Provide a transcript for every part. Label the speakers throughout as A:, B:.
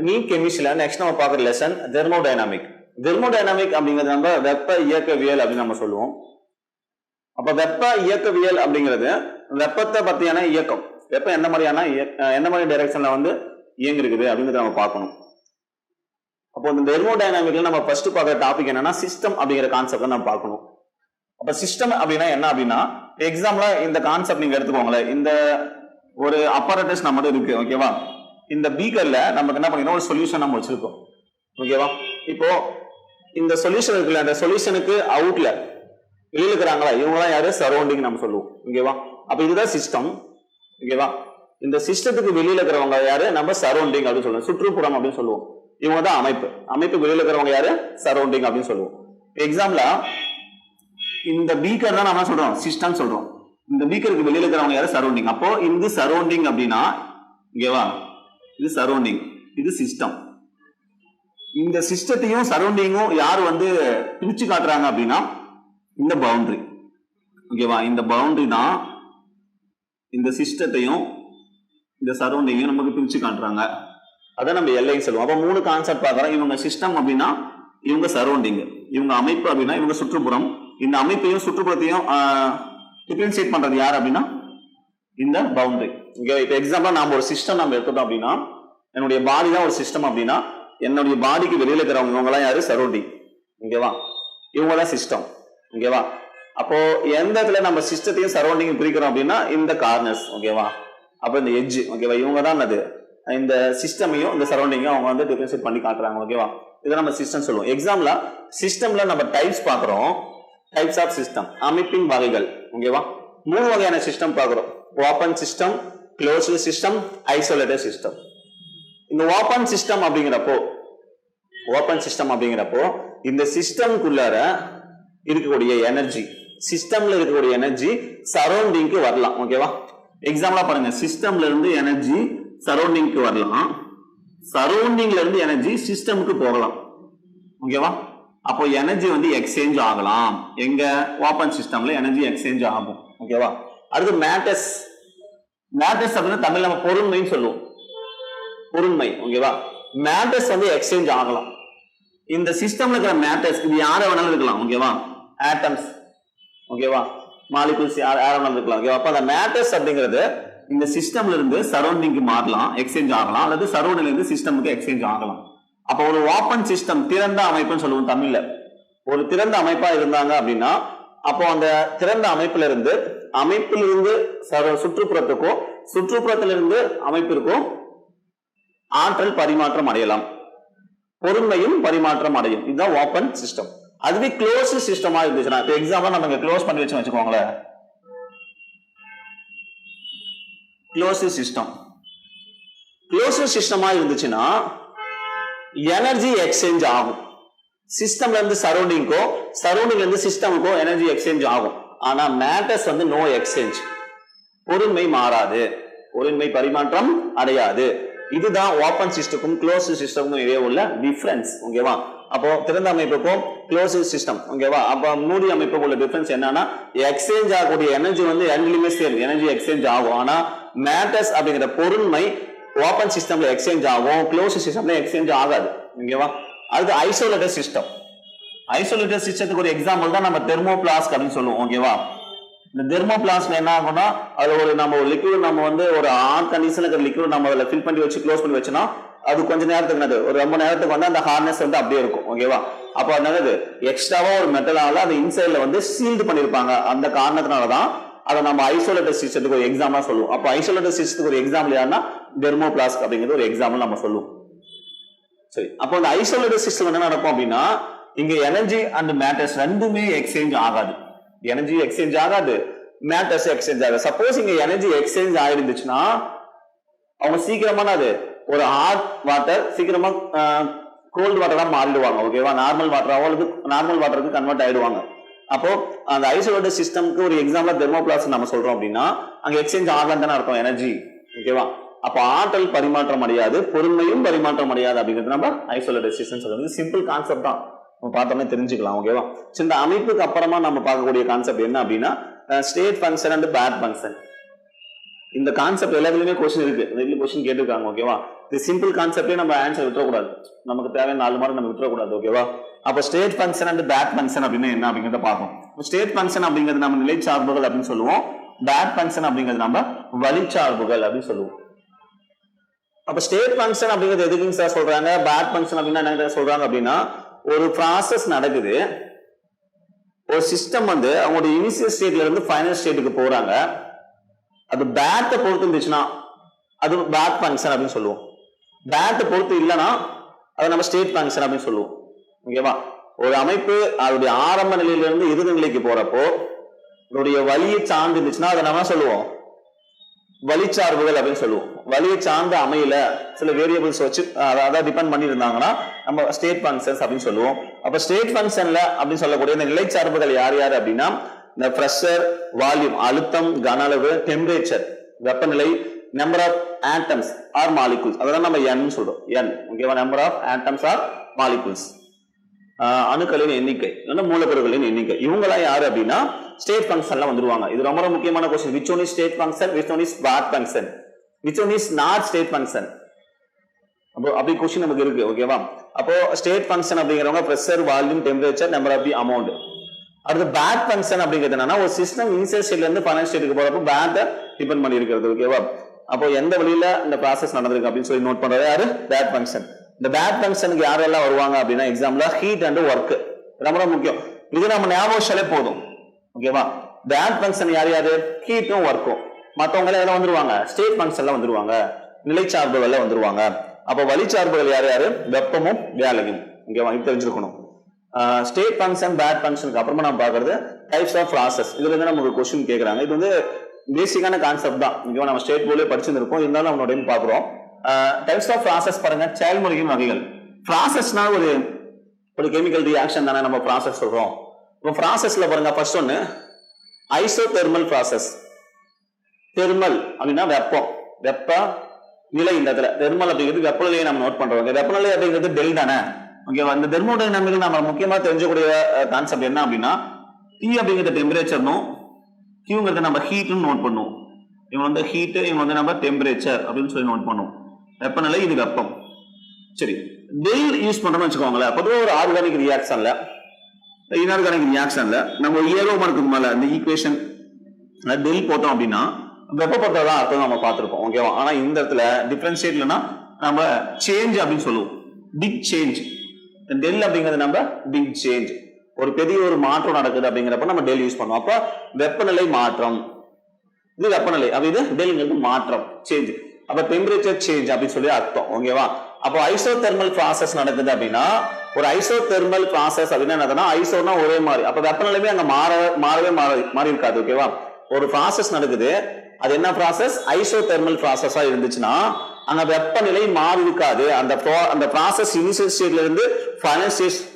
A: NEET கெமிஸ்ட்ரியில next நம்ம பார்க்குற lesson thermodynamic. Thermodynamic அப்படிங்கிறது நம்ம வெப்ப இயக்கவியல் அப்படின்னு நம்ம சொல்லுவோம். அப்ப வெப்ப இயக்கவியல் அப்படிங்கிறது வெப்பத்தை பத்தியான இயக்கம், வெப்பம் எந்த மாதிரி டைரக்ஷன்ல வந்து இயங்கி இருக்குது அப்படிங்கறத நம்ம பார்க்கணும். அப்போ இந்த தெர்மோடைனாமிக்ல நம்ம ஃபர்ஸ்ட் பார்க்குற டாபிக் என்னன்னா சிஸ்டம் அப்படிங்கிற கான்செப்ட் நம்ம பார்க்கணும். அப்ப சிஸ்டம் அப்படின்னா என்ன அப்படின்னா, எக்ஸாம்பிளா இந்த கான்செப்ட் நீங்க எடுத்துக்கோங்களேன். இந்த ஒரு அப்பரேட்டஸ் நம்மகிட்ட இருக்கு, ஓகேவா? இந்த பீக்கர்ல நமக்கு என்ன பண்ணிக்கணும், ஒரு சொல்யூஷன் நம்ம வச்சிருக்கோம், ஓகேவா? இப்போ இந்த சொல்யூஷன் இருக்குல்ல, அந்த சொல்யூஷனுக்கு அவுட்ல வெளியில இருக்கிறாங்களா, இவங்கலாம் யாரு? சரௌண்டிங் நம்ம சொல்லுவோம், ஓகேவா? அப்ப இதுதான் சிஸ்டம், ஓகேவா? இந்த சிஸ்டத்துக்கு வெளியில இருக்கிறவங்க யாரு? நம்ம சரௌண்டிங் அப்படின்னு சொல்லுவோம், சுற்றுப்புறம் அப்படின்னு சொல்லுவோம். இவங்க தான் அமைப்பு. அமைப்பு வெளியில இருக்கிறவங்க யாரு? சரௌண்டிங் அப்படின்னு சொல்லுவோம். எக்ஸாம்பிளா இந்த பீக்கர் தான் நம்ம சொல்றோம் சிஸ்டம் சொல்றோம். இந்த பீக்கருக்கு வெளியில இருக்கிறவங்க யாரு? சரௌண்டிங். அப்போ இது சரௌண்டிங் அப்படின்னா, ஓகேவா? இது சரௌண்டிங், இது சிஸ்டம். இந்த சிஸ்டத்தையும் சரௌண்டிங்கும் யார் வந்து பிரிச்சு காட்டுறாங்க அப்படின்னா இந்த பவுண்டரி, ஓகேவா? இந்த பவுண்டரி தான் இந்த சிஸ்டத்தையும் இந்த சரௌண்டிங்கையும் நமக்கு பிரிச்சு காட்டுறாங்க. அதான் நம்ம எல்லைன்னு சொல்லுவோம். அப்ப மூணு கான்செப்ட் பார்க்கறோம். இவங்க சிஸ்டம் அப்படின்னா இவங்க சரௌண்டிங், இவங்க அமைப்பு அப்படின்னா இவங்க சுற்றுப்புறம். இந்த அமைப்பையும் சுற்றுப்புறத்தையும் டிஃபரன்ஷியேட் பண்றது யார் அப்படின்னா இந்த பவுண்டரி. இப்ப எக்ஸாம்பிளா நாம ஒரு சிஸ்டம் நம்ம எடுத்துட்டோம் அப்படின்னா, என்னுடைய பாடி தான் ஒரு சிஸ்டம் அப்படின்னா, என்னுடைய பாடிக்கு வெளியில இருக்கிறவங்க இவங்க எல்லாம் யாரு? சரௌண்டிங், ஓகேவா? இவங்க தான் சிஸ்டம், ஓகேவா? அப்போ எந்த இடத்துல நம்ம சிஸ்டத்தையும் சரௌண்டிங் பிரிக்கிறோம் அப்படின்னா இந்த கார்னர்ஸ், ஓகேவா? அப்ப இந்த எட்ஜ், ஓகேவா? இவங்க தான் அது இந்த சிஸ்டமையும் இந்த சரௌண்டிங்கையும் அவங்க வந்து டிஃபரன்ஷியேட் பண்ணி காட்டுறாங்க, ஓகேவா? இதை நம்ம சிஸ்டம் சொல்லுவோம். எக்ஸாம்பிளா சிஸ்டம்ல நம்ம டைப்ஸ் பார்க்கிறோம், டைப்ஸ் ஆஃப் சிஸ்டம், அமைப்பின் வகைகள், ஓகேவா? மூணு வகையான சிஸ்டம் பார்க்கிறோம்: open system, closed system, isolated system. இந்த ஓபன் சிஸ்டம் அப்படிங்கிறப்போ இந்த சிஸ்டம்குள்ளார இருக்கக்கூடிய எனர்ஜி, சிஸ்டம்ல இருக்கக்கூடிய எனர்ஜி சரௌண்டிங்க்கு வரலாம், ஓகேவா? எக்ஸாம்பிளா பாருங்க, சிஸ்டம்ல இருந்து எனர்ஜி சரௌண்டிங்க்கு வரலாம், சரௌண்டிங்ல இருந்து எனர்ஜி சிஸ்டமுக்கு போகலாம், ஓகேவா? அப்போ எனர்ஜி வந்து எக்ஸ்சேஞ்ச் ஆகலாம். எங்க? ஓபன் சிஸ்டம்ல எனர்ஜி எக்ஸ்சேஞ்ச் ஆகும், ஓகேவா? அடுத்து மேட்டர்ஸ். மேட்டர்ஸ் அப்படின்னா தமிழ் நம்ம பொருண்மைன்னு சொல்லுவோம், பொருண்மை, ஓகேவா? மேட்டர்ஸ் வந்து எக்ஸ்சேஞ்ச் ஆகலாம். இந்த சிஸ்டம்ல இருக்கிற மேட்டர்ஸ் இது யார வேணாலும் இருக்கலாம், ஓகேவா? ஆட்டம்ஸ், ஓகேவா? மாலிகுல்ஸ் யார வேணாலும் இருக்கலாம், ஓகேவா? அப்ப அந்த மேட்டர்ஸ் அப்படிங்கிறது இந்த சிஸ்டம்ல இருந்து சரௌண்டிங்க்கு மாறலாம், எக்ஸ்சேஞ்ச் ஆகலாம், அல்லது சரௌண்டிங்ல இருந்து சிஸ்டமுக்கு எக்ஸ்சேஞ்ச் ஆகலாம். அப்ப ஒரு ஓபன் சிஸ்டம், திறந்த அமைப்புன்னு சொல்லுவோம் தமிழ்ல. ஒரு திறந்த அமைப்பா இருந்தாங்க அப்படின்னா, அப்போ அந்த திறந்த அமைப்பிலிருந்து சுற்றுப்புறத்துக்கோ, சுற்றுப்புறத்திலிருந்து அமைப்பிற்கோ ஆற்றல் பரிமாற்றம் அடையலாம், பொறுமையும் பரிமாற்றம் அடையும். இதுதான் ஓபன் சிஸ்டம். அதுவே க்ளோஸ் சிஸ்டமா இருந்துச்சுன்னா, இப்போ எக்ஸாம்பிள் நம்ம இங்க க்ளோஸ் பண்ணி வச்சுக்கோங்களேன், க்ளோஸ் சிஸ்டமா இருந்துச்சுன்னா எனர்ஜி எக்ஸ்சேஞ்ச் ஆகும். சிஸ்டம்ல இருந்து சரௌண்டிங்கோ, சரௌண்டிங்ல இருந்து சிஸ்டமுக்கோ எனர்ஜி எக்ஸ்சேஞ்ச் ஆகும். ஆனா மேட்டர்ஸ் வந்து நோ எக்ஸ்சேஞ்ச், பொருண்மை மாறாது, பொருண்மை பரிமாற்றம் அடையாது. இதுதான் ஓபன் சிஸ்டமுக்கும் க்ளோஸ் சிஸ்டமுக்கும் இடையே உள்ள டிஃபரன்ஸ், ஓகேவா? அப்போ திறந்த அமைப்புக்கும் க்ளோஸ் சிஸ்டம், ஓகேவா? அப்போ மூடி அமைப்புக்கு உள்ள டிஃபரன்ஸ் என்னன்னா, எக்ஸ்சேஞ்ச் ஆகக்கூடிய எனர்ஜி வந்து ரெண்டுலயுமே சேம் எனர்ஜி எக்ஸ்சேஞ்ச் ஆகும். ஆனா மேட்டர்ஸ் அப்படிங்கிற பொருண்மை ஓபன் சிஸ்டம்ல எக்ஸ்சேஞ்ச் ஆகும், க்ளோஸ் சிஸ்டம்ல எக்ஸ்சேஞ்ச் ஆகாது, ஓகேவா? அது ஐசோலேட்டட் சிஸ்டம். ஐசோலேட்டட் சிஸ்டத்துக்கு ஒரு எக்ஸாம்பிள் தான் நம்ம தெர்மோபிளாஸ்க் அப்படின்னு சொல்லுவோம், ஓகேவா? இந்த தெர்மோபிளாஸ்க்ல என்ன ஆகும்னா, அது ஒரு லிக்விட் நம்ம வந்து ஒரு ஹாட் கண்டிஷன்ல இருக்கிற லிக்விட் நம்ம அதில் ஃபில் பண்ணி வச்சு க்ளோஸ் பண்ணி வச்சோம்னா அது கொஞ்ச நேரத்துக்கு ஒரு ரொம்ப நேரத்துக்கு வந்து அந்த ஹார்ட்னஸ் வந்து அப்படியே இருக்கும், ஓகேவா? அப்போ என்னது எக்ஸ்ட்ராவா ஒரு மெட்டலால அது இன்சைட்ல வந்து சீல்டு பண்ணிருப்பாங்க. அந்த காரணத்தினாலதான் அதை நம்ம ஐசோலேட்டட் சிஸ்டத்துக்கு ஒரு எக்ஸாம்பிளா சொல்லுவோம். அப்போ ஐசோலேட்டட் சிஸ்டத்துக்கு ஒரு எக்ஸாம்பிள் யாருன்னா தெர்மோபிளாஸ்க் அப்படிங்கிறது ஒரு எக்ஸாம்பிள் நம்ம சொல்லுவோம். சரி, அப்போ இந்த ஐசோலேட்டட் சிஸ்டம் என்ன நடக்கும் அப்படின்னா, இங்க எனர்ஜி அண்ட் மேட்டர்ஸ் ரெண்டுமே எக்ஸ்சேஞ்ச் ஆகாது. எனர்ஜி எக்ஸ்சேஞ்ச் ஆகாது, மேட்டர்ஸ் எக்ஸ்சேஞ்ச் ஆகாது. சப்போஸ் இங்க எனர்ஜி எக்ஸ்சேஞ்ச் ஆயிருந்துச்சுன்னா அவங்க சீக்கிரமான அது ஒரு ஹாட் வாட்டர் சீக்கிரமா கோல்டு வாட்டரா மாறிடுவாங்க, ஓகேவா? நார்மல் வாட்டராவோ அல்லது நார்மல் வாட்டருக்கு கன்வெர்ட் ஆயிடுவாங்க. அப்போ அந்த ஐசோலேட்டட் சிஸ்டம்க்கு ஒரு எக்ஸாம்பிள் தெர்மோபிளாஸ்க் நம்ம சொல்றோம் அப்படின்னா அங்க எக்ஸ்சேஞ்ச் ஆகலாம் தானே அர்த்தம் எனர்ஜி, ஓகேவா? அப்ப ஆற்றல் பரிமாற்றம் அடையாது, பொறுமையும் பரிமாற்றம் அடையாது அப்படிங்கிறது நம்ம ஐசோலேட்டட் சிஸ்டம் சொல்றது. சிம்பிள் கான்செப்ட் தான், நம்ம பார்த்தோம்னா தெரிஞ்சுக்கலாம், ஓகேவா? இந்த அமைப்புக்கு அப்புறமா நம்ம பார்க்கக்கூடிய கான்செப்ட் என்ன அப்படின்னா state function and path function. இந்த கான்செப்ட் எல்லாத்துலயுமே கொஸ்டின் இருக்கு, நிறைய கொஸ்டின் கேட்டிருக்காங்க, ஓகேவா? இது சிம்பிள் கான்செப்டே நம்ம ஆன்சர் விட்டுறக்கூடாது, நமக்கு தேவையான 4 மார்க் நம்ம விட்டுறக்கூடாது. ஓகேவா? அப்போ state function and path function அப்படின்னு என்ன அப்படிங்கிறத பார்ப்போம். ஸ்டேட் ஃபங்க்ஷன் அப்படிங்கிறது நம்ம நிலைச்சார்புகள் அப்படின்னு சொல்லுவோம். பேட் ஃபங்க்ஷன் அப்படிங்கிறது நம்ம வழிச்சார்புகள் அப்படின்னு சொல்லுவோம். அப்ப ஸ்டேட் ஃபங்க்ஷன் அப்படிங்கிறது எதுக்குன்னு சார் சொல்றாங்க, பேட் ஃபங்க்ஷன் அப்படின்னா என்ன சொல்றாங்க அப்படின்னா, ஒரு ப்ராசஸ் நடக்குது, ஒரு சிஸ்டம் வந்து அவங்களோட இனிஷியல் ஸ்டேட்ல இருந்து ஃபைனல் ஸ்டேட்டுக்கு போறாங்க, அது பேட்டை பொறுத்து இருந்துச்சுன்னா அது பேட் ஃபங்க்ஷன் அப்படின்னு சொல்லுவோம். பேட்டை பொறுத்து இல்லைன்னா அதை நம்ம ஸ்டேட் ஃபங்க்ஷன் அப்படின்னு சொல்லுவோம். ஓகேவா? ஒரு அமைப்பு அதோடைய ஆரம்ப நிலையிலிருந்து இறுதி நிலைக்கு போறப்போ அதோடைய வழியை சார்ந்து இருந்துச்சுன்னா அதை நம்ம சொல்லுவோம் வழிச்சார்புகள் அப்படின்னு சொல்லுவோம். வழியை சார்ந்த அமையில சில வேரியபிள்ஸ் வச்சு அதாவது டிபெண்ட் பண்ணி இருந்தாங்கன்னா நம்ம ஸ்டேட் ஃபங்க்ஷன்ஸ் அப்படின்னு சொல்லுவோம். அப்ப ஸ்டேட் ஃபங்க்ஷன்ல அப்படின்னு சொல்லக்கூடிய இந்த நிலைச்சார்புகள் யார் யார் அப்படின்னா, இந்த பிரஷர், வால்யூம் அழுத்தம், கன அளவு, டெம்பரேச்சர் வெப்பநிலை, number of atoms or molecules, அதான் நம்ம n சொல்றோம். n ஓகேவா? Number of atoms or molecules, அணுக்களின் எண்ணிக்கை, மூலப்பொருட்களின் எண்ணிக்கை, இவங்கெல்லாம் யாரு அப்படின்னா ஸ்டேட் ஃபங்க்ஷன்ல வந்துருவாங்க. இது ரொம்ப முக்கியமான question. which one is state function, which one is bad function, which one is not state function, அப்படி क्वेश्चन நமக்கு இருக்கு. ஓகேவா? அப்போ ஸ்டேட் ஃபங்க்ஷன் அப்படிங்கறவங்க pressure, volume, temperature, number of the amount. அடுத்து பேட் ஃபங்க்ஷன் அப்படிங்கிறது என்னன்னா, ஒரு சிஸ்டம் இனிஷியல் ஸ்டேட்ல இருந்து ஃபைனல் ஸ்டேட்டுக்கு போறப்போ பேட்டை டிபெண்ட் பண்ணி இருக்கிறது. ஓகேவா? அப்போ எந்த வழியில இந்த ப்ராசஸ் நடந்திருக்கு அப்படின்னு சொல்லி நோட் பண்றது யாரு? Bad function. இந்த பேட் ஃபங்க்ஷனுக்கு யாரெல்லாம் வருவாங்க அப்படின்னா, எக்ஸாம்பிள் ஹீட் அண்ட் ஒர்க், ரொம்ப முக்கியம். இது நம்ம ஞாபகம் வச்சாலே போதும். ஓகேவா? பேட் ஃபங்க்ஷன் யார் யாரு? ஹீட்டும் ஒர்க்கும். மற்றவங்க எல்லாம் வந்துருவாங்க ஸ்டேட் ஃபங்க்ஷன்ல வந்துருவாங்க, நிலைச்சார்புகள்ல வந்துருவாங்க. அப்போ வழிச்சார்புகள் யார் யாரு? வெப்பமும் வேலையும். ஓகேவா? இது தெரிஞ்சிருக்கணும். ஸ்டேட் ஃபங்க்ஷன், பேட் ஃபங்க்ஷனுக்கு அப்புறமா நம்ம பார்க்கறது டைப்ஸ் ஆஃப் ப்ராசஸ். இதுல இருந்து நமக்கு கொஸ்டின் கேட்கறாங்க. இது வந்து பேசிக்கான கான்செப்ட் தான். ஓகேவா? நம்ம ஸ்டேட் போர்ட்லயே படிச்சிருந்திருப்போம், இருந்தாலும் நம்ம டைம் பார்க்குறோம். டைப்ஸ் ஆஃப் ப்ராசஸ் பாருங்க. செயல்முறையின் வகைகள். ப்ராசஸ்னா ஒரு கெமிக்கல் ரியாக்ஷன் தானே நம்ம ப்ராசஸ் சொல்றோம். இப்போ ப்ராசஸ்ல பாருங்க, ஃபர்ஸ்ட் ஒன்னு ஐசோதெர்மல் ப்ராசஸ். தெர்மல் அப்படின்னா வெப்பம், வெப்ப நிலை. இந்த இடத்துல தெர்மல் அப்படிங்கிறது வெப்பநிலையை நம்ம நோட் பண்றோம். வெப்பநிலை அப்படிங்கிறது டெல் தானே. ஓகேவா? இந்த தெர்மோடைனமிக்ல நம்ம முக்கியமா தெரிஞ்சக்கூடிய கான்செப்ட் என்ன அப்படின்னா, T அப்படிங்கிற டெம்பரேச்சர்னும் Qங்கிறத நம்ம ஹீட்னு நோட் பண்ணுவோம். இவங்க வந்து ஹீட், இவங்க வந்து நம்ம டெம்பரேச்சர் அப்படின்னு சொல்லி நோட் பண்ணுவோம். வெப்பநிலை, இது வெப்பம். சரி, டெல் யூஸ் பண்றோம்னு வச்சுக்கோங்களேன். பொதுவாக ஒரு ஆர்கானிக் ரியாக்ஷன்ல, இன்ஆர்கானிக் ரியாக்ஷன்ல நம்ம ஏரோ மார்க்கு மேல இந்த ஈக்குவேஷன் டெல் போட்டோம் அப்படின்னா வெப்பப்படுறதா அர்த்தம் நம்ம பார்த்திருப்போம். ஓகேவா? ஆனா இந்த இடத்துல டிஃபரன்ஷியேட்லனா நம்ம சேஞ்ச் அப்படின்னு சொல்லுவோம். Big change. டெல் அப்படிங்கிறது நம்ம பிக் சேஞ்ச், ஒரு பெரிய ஒரு மாற்றம் நடக்குது அப்படிங்கிறப்ப நம்ம டெல் யூஸ் பண்ணுவோம். அப்ப வெப்பநிலை மாற்றம், இது வெப்பநிலை. அப்ப இது டெல்ங்கிறது மாற்றம், சேஞ்ச். அப்ப டெம்பரேச்சர் சேஞ்ச் அப்படின்னு சொல்லி அர்த்தம். ஓகேவா? அப்போ ஐசோதெர்மல் ப்ராசஸ் நடக்குது அப்படின்னா, ஒரு ஐசோதெர்மல் ப்ராசஸ் அப்படின்னா என்னதுன்னா, ஐசோனா ஒரே மாதிரி, அப்ப வெப்பநிலையுமே அங்க மாறவே மாறி இருக்காது. ஓகேவா? ஒரு ப்ராசஸ் நடக்குது, அது என்ன ப்ராசஸ்? ஐசோதெர்மல் ப்ராசஸா இருந்துச்சுன்னா அங்க வெப்பநிலை மாறி இருக்காது. அந்த ப்ராசஸ் இனிஷியல் ஸ்டேட்ல இருந்து ஃபைனல்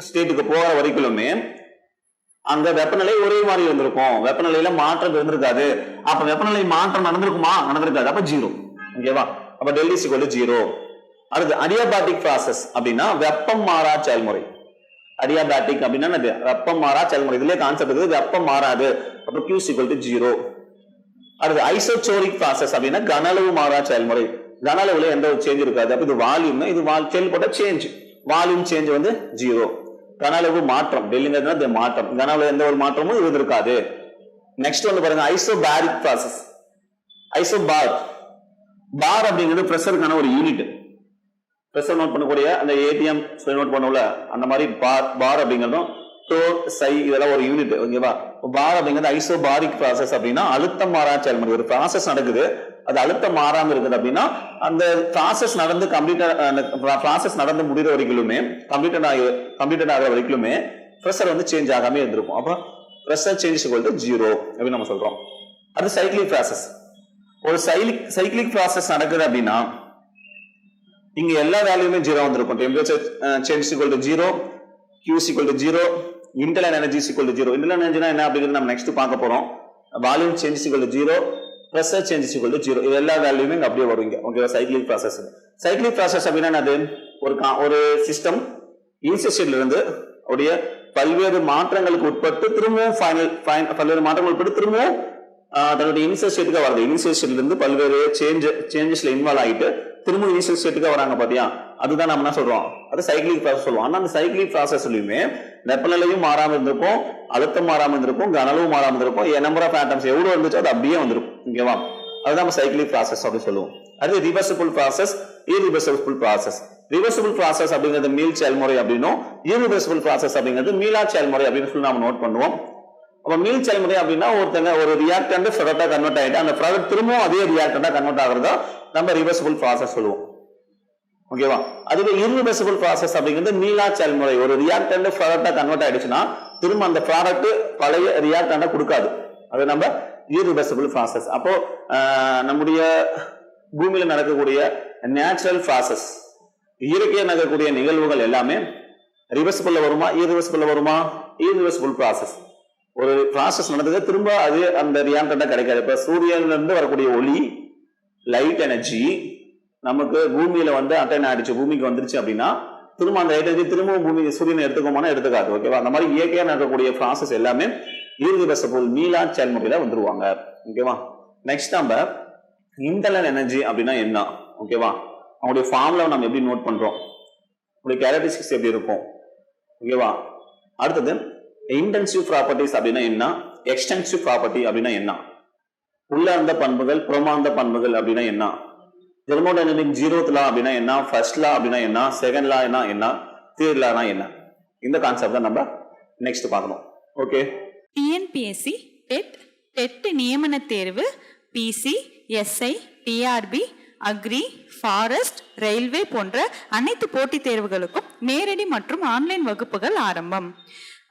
A: ஸ்டேட்டுக்கு போற வரைக்குமே அந்த வெப்பநிலை ஒரே மாதிரி இருந்திருக்கும், வெப்பநிலையில மாற்றம் இருந்திருக்காது. அப்ப வெப்பநிலை மாற்றம் நடந்திருக்குமா? நடந்திருக்காது. அப்ப ஜீரோ. ஓகேவா? அப்ப del is equal to zero. அடுத்து அடியாபாட்டிக் ப்ராசஸ் அப்படின்னா வெப்பம் மாறா செயல்முறை. அடியாபாட்டிக் அப்படின்னா வெப்பம் மாறா செயல்முறை. இதுலயே கான்செப்ட் இருக்குது, வெப்பம் மாறாது. அப்ப Q is equal to 0. அடுத்து ஐசோசோரிக் ப்ராசஸ் அப்படின்னா கன அளவு மாறா செயல்முறை. கன அளவுல எந்த ஒரு சேஞ்ச் இருக்காது. அப்ப இது வால்யூம், இது செயல்பட்ட சேஞ்ச், வால்யூம் சேஞ்ச் வந்து 0. கன அளவு மாற்றம், டெல்லுங்கிறது மாற்றம், கன அளவு எந்த ஒரு மாற்றமும் இருந்திருக்காது. நெக்ஸ்ட் வந்து பாருங்க ஐசோபாரிக் ப்ராசஸ். ஐசோபார், பார் அப்படிங்கிறது பிரஷருக்கான ஒரு யூனிட். பிரஷர் நோட் பண்ணக்கூடிய அந்த ஏடிஎம் நோட் பண்ணல அந்த மாதிரி பார் அப்படிங்கிறதும் இதெல்லாம் ஒரு யூனிட். ஓகேவா? பார் அப்படிங்கிறது ஐசோபாரிக் ப்ராசஸ் அப்படின்னா அழுத்தம் மாறா செயல்முறை. ஒரு ப்ராசஸ் நடக்குது, அது அழுத்தம் மாறாம இருக்குது அப்படின்னா அந்த ப்ராசஸ் நடந்து முடிகிற வரைக்குமே, கம்ப்ளீட்டட் ஆகிற வரைக்குமே பிரஷர் வந்து சேஞ்ச் ஆகாம இருந்திருக்கும். அப்ப பிரஷர் சேஞ்ச் ஈக்குவல் டு 0 அப்படின்னு நம்ம சொல்றோம். அது சைக்கிளிக் ப்ராசஸ். ஒரு சைக்கிளிக் ப்ராசஸ் நடக்குது அப்படின்னா இங்க எல்லா வேல்யூமே 0 வந்திருக்கும். Temperature change equal to 0, Q is equal to 0, internal energy is equal to 0. internal energy என்ன அப்படிங்கிறது நம்ம நெக்ஸ்ட் பார்க்க போறோம். Volume change is equal to 0, pressure change is equal to 0. இது எல்லா வேல்யூமே அப்படியே வருவீங்க. ஓகேவா? Cyclic process. சைக்கிளிக் ப்ராசஸ் அப்படின்னா என்னது? ஒரு சிஸ்டம் இனிஷியல் ஸ்டேட்ல இருந்து உடைய பல்வேறு மாற்றங்களுக்கு உட்பட்டு திரும்பவும் பல்வேறு மாற்றங்கள் உட்பட்டு திரும்பவும் தன்னுடைய இனிஷியல் ஸ்டேட்டுக்கு வருது. இனிஷியல் ஸ்டேட்ல இருந்து பல்வேறு சேஞ்சஸ்ல இன்வால்வ் ஆகிட்டு திரும்ப இனிஷியல் ஸ்டேட்டுக்கு வராங்க பாத்தியா, அதுதான் நம்ம என்ன சொல்றோம், அது சைக்கிளிக் ப்ராசஸ் சொல்லுவோம். ஆனா அந்த சைக்கிளிக் ப்ராசஸ்லயுமே வெப்பநிலையும் மாறாம இருந்திருக்கும், அழுத்தம் மாறாம இருந்திருக்கும், கனளவும் மாறாம இருந்திருக்கும், நம்பர் ஆஃப் ஆட்டம்ஸ் எவ்வளவு இருந்துச்சோ அது அப்படியே வந்திருக்கும். ஓகேவா, அதுதான் நம்ம சைக்கிளிக் ப்ராசஸ் அப்படின்னு சொல்லுவோம். அது reversible process, irreversible process. Reversible process அப்படிங்கிறது மீள் செயல்முறை அப்படின்னும், இரிவர்சிபிள் ப்ராசஸ் அப்படிங்கிறது மீளா செயல்முறை அப்படின்னு சொல்லி நம்ம நோட் பண்ணுவோம். அப்ப மீள் செயல்முறை அப்படின்னா ஒருத்தங்க ஒரு ரியாக்டன்ட் ப்ராடக்டா கன்வெர்ட் ஆயிட்டு அந்த ப்ராடக்ட் திரும்பவும் அதே ரியாக்டன்டா கன்வெர்ட் ஆகுறதா நம்ம ரிவர்சிபிள் ப்ராசஸ் சொல்லுவோம். ஓகேவா, அதுவே இரிவர்சிபிள் ப்ராசஸ் அப்படிங்கிறது மீளா செயல்முறை. ஒரு ரியாக்டன்ட் ப்ராடக்டா கன்வெர்ட் ஆயிடுச்சுன்னா திரும்ப அந்த ப்ராடக்ட் பழைய ரியாக்டன்டா கொடுக்காது. அது நம்ம இரிவர்சிபிள் ப்ராசஸ். அப்போ நம்முடைய பூமியில நடக்கக்கூடிய நேச்சுரல் ப்ராசஸ், இயற்கையாக நடக்கக்கூடிய நிகழ்வுகள் எல்லாமே ரிவர்சிபிள் வருமா, இரிவர்சிபிள் வருமா? Irreversible process. ஒரு ப்ராசஸ் நடந்தது திரும்ப அது அந்த ரியாக்டன்டா கிடைக்காது. இப்ப சூரியன்ல இருந்து வரக்கூடிய ஒளி, லைட் எனர்ஜி நமக்கு பூமியில வந்து அட்டைன் ஆயிடுச்சு, பூமிக்கு வந்துருச்சு அப்படின்னா திரும்ப அந்த லைட் எனர்ஜி திரும்பவும் பூமி சூரியனை எடுத்துக்கோமானா எடுத்துக்காது. ஓகேவா, அந்த மாதிரி இயற்கையா நடக்கக்கூடிய ப்ராசஸ் எல்லாமே இரிவர்சிபிள் மீளா செயல்முறையில வந்துருவாங்க. ஓகேவா, நெக்ஸ்ட் நம்ம இன்டர்னல் எனர்ஜி அப்படின்னா என்ன? ஓகேவா, அவங்களுடைய ஃபார்முலா நம்ம எப்படி நோட் பண்றோம், உங்களுடைய கேரக்டரிஸ்டிக்ஸ் எப்படி இருக்கும்? ஓகேவா, அடுத்தது இன்டென்சிவ் ப்ராப்பர்ட்டிஸ் அப்படின்னா என்ன, எக்ஸ்டென்சிவ் ப்ராப்பர்ட்டி அப்படின்னா என்ன, உள்ளார்ந்த பண்புகள் புறமார்ந்த பண்புகள் அப்படின்னா என்ன, தெர்மோடைனமிக் ஜீரோத் லா அப்படின்னா என்ன, ஃபர்ஸ்ட் லா அப்படின்னா என்ன, செகண்ட் லா என்ன, தேர்ட் லானா என்ன, இந்த கான்செப்ட் தான் நம்ம நெக்ஸ்ட் பார்க்கணும். ஓகே,
B: டிஎன்பிஎஸ்சி டெட் நியமன தேர்வு, PC, SI, TRB, agri, forest, railway போன்ற அனைத்து போட்டித் தேர்வுகளுக்கும் நேரடி மற்றும் ஆன்லைன் வகுப்புகள் ஆரம்பம்.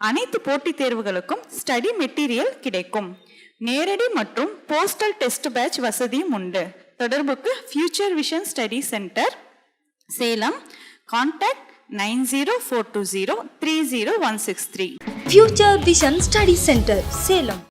B: அனைத்து போட்டித் தேர்வுகளுக்கும் ஸ்டடி மெட்டீரியல் கிடைக்கும். நேரடி மற்றும் போஸ்டல் டெஸ்ட் பேட்ச் வசதியும் உண்டு. தொடர்புக்கு future vision study centre, Salem. Contact 9042030163.
C: Future vision study centre, Salem.